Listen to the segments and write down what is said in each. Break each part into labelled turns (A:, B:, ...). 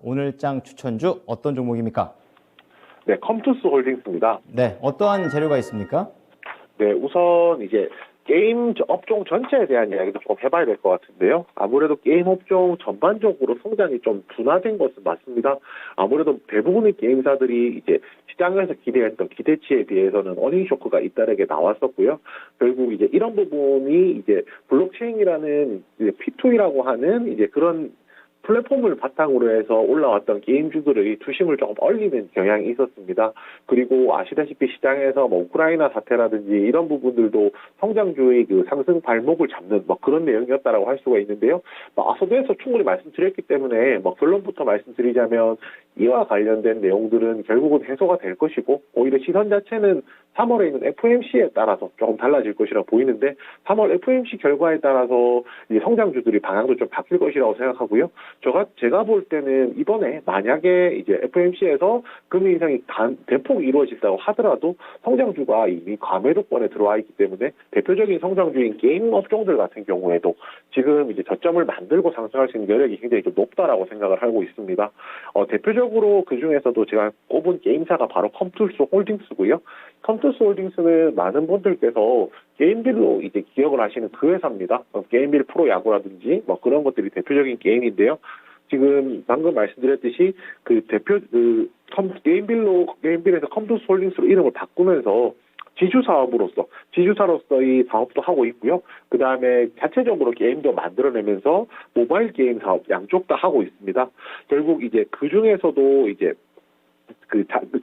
A: 오늘 장 추천주 어떤 종목입니까?
B: 네, 컴투스 홀딩스입니다.
A: 네, 어떠한 재료가 있습니까?
B: 네, 우선 이제 게임 업종 전체에 대한 이야기도 좀 해봐야 될 것 같은데요. 아무래도 게임 업종 전반적으로 성장이 좀 둔화된 것은 맞습니다. 아무래도 대부분의 게임사들이 이제 시장에서 기대했던 기대치에 비해서는 어닝 쇼크가 잇따르게 나왔었고요. 결국 이제 이런 부분이 이제 블록체인이라는 이제 P2E라고 하는 이제 그런 플랫폼을 바탕으로 해서 올라왔던 게임주들의 투심을 조금 얼리는 경향이 있었습니다. 그리고 아시다시피 시장에서 뭐 우크라이나 사태라든지 이런 부분들도 성장주의 그 상승 발목을 잡는 뭐 그런 내용이었다라고 할 수가 있는데요. 앞서에서 충분히 말씀드렸기 때문에 뭐 결론부터 말씀드리자면 이와 관련된 내용들은 결국은 해소가 될 것이고 오히려 시선 자체는 3월에 있는 FOMC에 따라서 조금 달라질 것이라 보이는데 3월 FOMC 결과에 따라서 이 성장주들이 방향도 좀 바뀔 것이라고 생각하고요. 제가 볼 때는 이번에 만약에 이제 FOMC에서 금리 인상이 대폭 이루어진다고 하더라도 성장주가 이미 과매도권에 들어와 있기 때문에 대표적인 성장주인 게임 업종들 같은 경우에도 지금 이제 저점을 만들고 상승할 수 있는 여력이 굉장히 좀 높다라고 생각을 하고 있습니다. 대표적으로 그 중에서도 제가 꼽은 게임사가 바로 컴투스 홀딩스고요. 컴투스 홀딩스는 많은 분들께서 게임빌로 이제 기억을 하시는 그 회사입니다. 게임빌 프로야구라든지 뭐 그런 것들이 대표적인 게임인데요. 지금 방금 말씀드렸듯이 게임빌에서 컴투스 홀딩스로 이름을 바꾸면서 지주사로서의 사업도 하고 있고요. 그 다음에 자체적으로 게임도 만들어내면서 모바일 게임 사업 양쪽 다 하고 있습니다. 결국 이제 그 중에서도 이제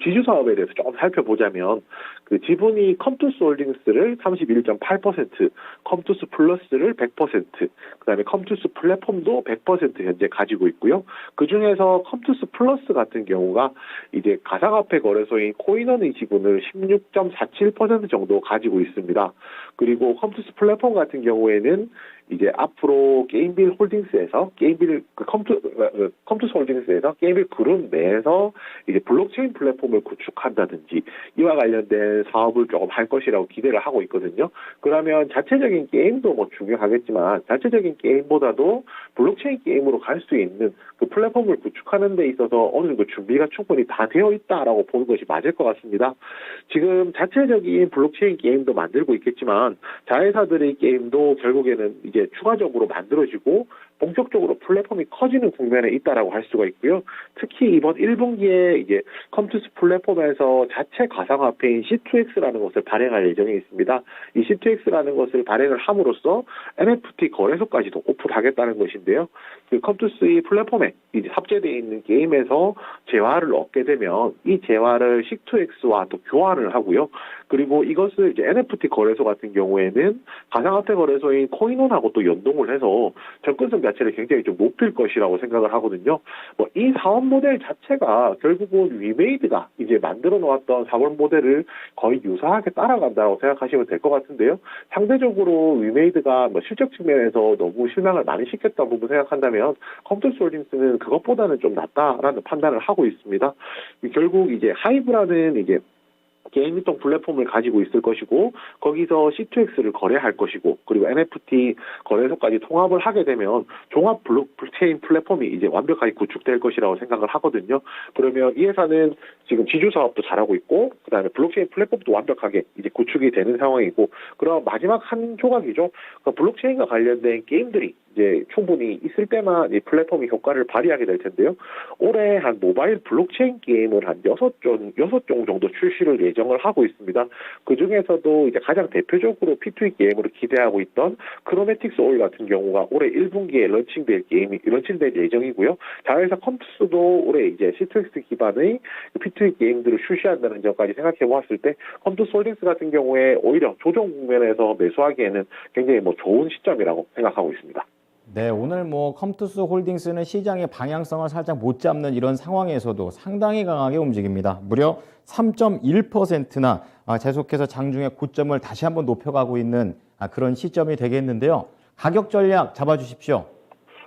B: 지주 사업에 대해서 조금 살펴보자면 그 지분이 컴투스 홀딩스를 31.8%, 컴투스 플러스를 100%, 그다음에 컴투스 플랫폼도 100% 현재 가지고 있고요. 그 중에서 컴투스 플러스 같은 경우가 이제 가상화폐 거래소인 코인원의 지분을 16.47% 정도 가지고 있습니다. 그리고 컴투스 플랫폼 같은 경우에는 이제 앞으로 게임빌 홀딩스에서 컴투스 홀딩스에서 게임빌 그룹 내에서 이제 블록체인 플랫폼을 구축한다든지 이와 관련된 사업을 조금 할 것이라고 기대를 하고 있거든요. 그러면 자체적인 게임도 뭐 중요하겠지만 자체적인 게임보다도 블록체인 게임으로 갈 수 있는 그 플랫폼을 구축하는 데 있어서 어느 정도 준비가 충분히 다 되어 있다라고 보는 것이 맞을 것 같습니다. 지금 자체적인 블록체인 게임도 만들고 있겠지만 자회사들의 게임도 결국에는 이제 추가적으로 만들어지고 본격적으로 플랫폼이 커지는 국면에 있다라고 할 수가 있고요. 특히 이번 1분기에 이제 컴투스 플랫폼에서 자체 가상화폐인 C2X라는 것을 발행할 예정이 있습니다. 이 C2X라는 것을 발행을 함으로써 NFT 거래소까지도 오픈하겠다는 것인데요. 그 컴투스의 플랫폼에 이제 탑재되어 있는 게임에서 재화를 얻게 되면 이 재화를 C2X와 또 교환을 하고요. 그리고 이것을 이제 NFT 거래소 같은 경우에는 가상화폐 거래소인 코인원하고 또 연동을 해서 접근성 자체를 굉장히 좀 높일 것이라고 생각을 하거든요. 뭐 이 사업 모델 자체가 결국은 위메이드가 이제 만들어 놓았던 사업 모델을 거의 유사하게 따라간다고 생각하시면 될 것 같은데요. 상대적으로 위메이드가 뭐 실적 측면에서 너무 실망을 많이 시켰다는 부분 생각한다면 컴투스 홀딩스는 그것보다는 좀 낫다라는 판단을 하고 있습니다. 결국 이제 하이브라는 이제 게임 유통 플랫폼을 가지고 있을 것이고 거기서 C2X를 거래할 것이고 그리고 NFT 거래소까지 통합을 하게 되면 종합 블록체인 플랫폼이 이제 완벽하게 구축될 것이라고 생각을 하거든요. 그러면 이 회사는 지금 지주 사업도 잘하고 있고 그다음에 블록체인 플랫폼도 완벽하게 이제 구축이 되는 상황이고 그럼 마지막 한 조각이죠. 그러니까 블록체인과 관련된 게임들이 이제 충분히 있을 때만 이 플랫폼이 효과를 발휘하게 될 텐데요. 올해 한 모바일 블록체인 게임을 한 6종 정도 출시를 예정을 하고 있습니다. 그 중에서도 이제 가장 대표적으로 P2E 게임으로 기대하고 있던 크로매틱스 올 같은 경우가 올해 1분기에 런칭될 예정이고요. 자회사 컴투스도 올해 이제 C2X 기반의 P2E 게임들을 출시한다는 점까지 생각해 보았을 때 컴투스 홀딩스 같은 경우에 오히려 조정 국면에서 매수하기에는 굉장히 뭐 좋은 시점이라고 생각하고 있습니다.
A: 네, 오늘 뭐 컴투스 홀딩스는 시장의 방향성을 살짝 못 잡는 이런 상황에서도 상당히 강하게 움직입니다. 무려 3.1%나 계속해서 장중에 고점을 다시 한번 높여가고 있는 그런 시점이 되겠는데요. 가격 전략 잡아주십시오.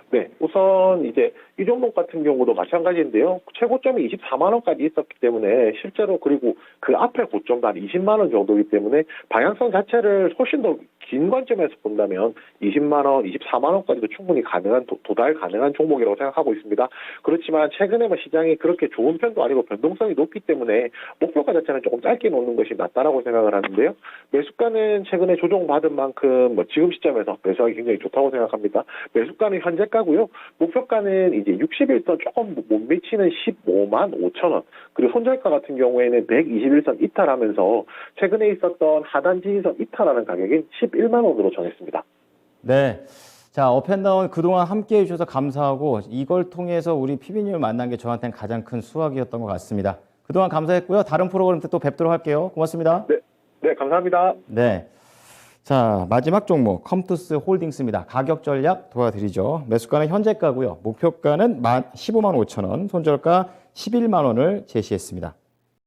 B: 네, 우선 이제 이 종목 같은 경우도 마찬가지인데요. 최고점이 24만 원까지 있었기 때문에 실제로 그리고 그 앞에 고점도 한 20만 원 정도이기 때문에 방향성 자체를 훨씬 더 긴 관점에서 본다면 20만 원, 24만 원까지도 충분히 가능한 도달 가능한 종목이라고 생각하고 있습니다. 그렇지만 최근에 뭐 시장이 그렇게 좋은 편도 아니고 변동성이 높기 때문에 목표가 자체는 조금 짧게 놓는 것이 낫다라고 생각을 하는데요. 매수가는 최근에 조정받은 만큼 뭐 지금 시점에서 매수하기 굉장히 좋다고 생각합니다. 매수가는 현재가고요. 목표가는 이제 60일선 조금 못 미치는 15만 5천 원. 그리고 손절가 같은 경우에는 121선 이탈하면서 최근에 있었던 하단 지지선 이탈하는 가격인 11만 원으로 정했습니다.
A: 네. 자, 업앤다운 그동안 함께 해주셔서 감사하고 이걸 통해서 우리 피비님을 만난 게 저한테는 가장 큰 수확이었던 것 같습니다. 그동안 감사했고요. 다른 프로그램 때 또 뵙도록 할게요. 고맙습니다.
B: 네, 감사합니다.
A: 네. 자, 마지막 종목 컴투스 홀딩스입니다. 가격 전략 도와드리죠. 매수가는 현재가고요. 목표가는 15만 5천 원, 손절가 11만 원을 제시했습니다.